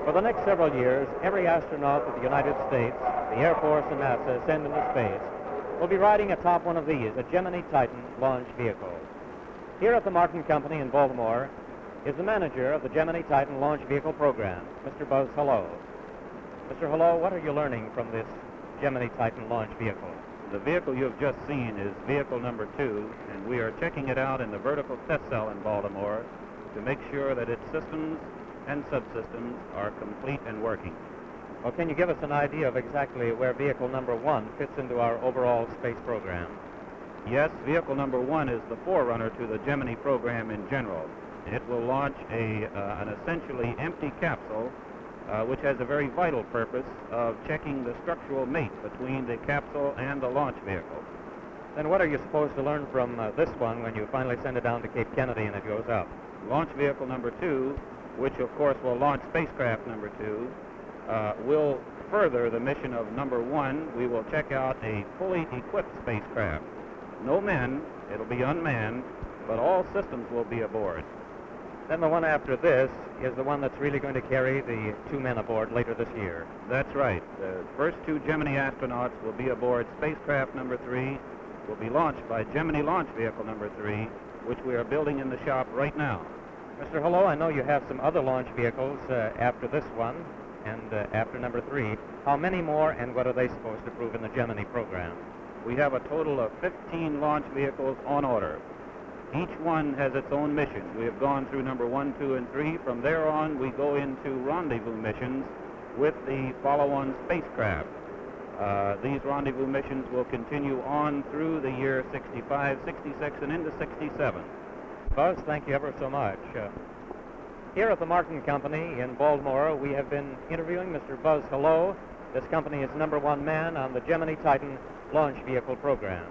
For the next several years, every astronaut that the United States, the Air Force, and NASA send into space will be riding atop one of these, a Gemini Titan launch vehicle. Here at the Martin Company in Baltimore is the manager of the Gemini Titan launch vehicle program, Mr. Buzz Hello. Mr. Hello, what are you learning from this Gemini Titan launch vehicle? The vehicle you've just seen is vehicle number 2, and we are checking it out in the vertical test cell in Baltimore to make sure that its systems and subsystems are complete and working. Well, can you give us an idea of exactly where vehicle number 1 fits into our overall space program? Yes, vehicle number 1 is the forerunner to the Gemini program in general. It will launch an essentially empty capsule which has a very vital purpose of checking the structural mate between the capsule and the launch vehicle. Then what are you supposed to learn from this one when you finally send it down to Cape Kennedy and it goes up? Launch vehicle number 2, which of course will launch spacecraft number 2, will further the mission of number 1. We will check out a fully equipped spacecraft. No men, it'll be unmanned, but all systems will be aboard. Then the one after this is the one that's really going to carry the 2 men aboard later this year. That's right. The first 2 Gemini astronauts will be aboard spacecraft number 3, will be launched by Gemini launch vehicle number 3, which we are building in the shop right now. Mr. Hello, I know you have some other launch vehicles after this one and after number 3. How many more, and what are they supposed to prove in the Gemini program? We have a total of 15 launch vehicles on order. Each one has its own mission. We have gone through number 1, 2, and 3. From there on, we go into rendezvous missions with the follow-on spacecraft. These rendezvous missions will continue on through the year 65, 66, and into 67. Buzz, thank you ever so much. Here at the Martin Company in Baltimore, we have been interviewing Mr. Buzz Hello. This company is number 1 man on the Gemini Titan launch vehicle program.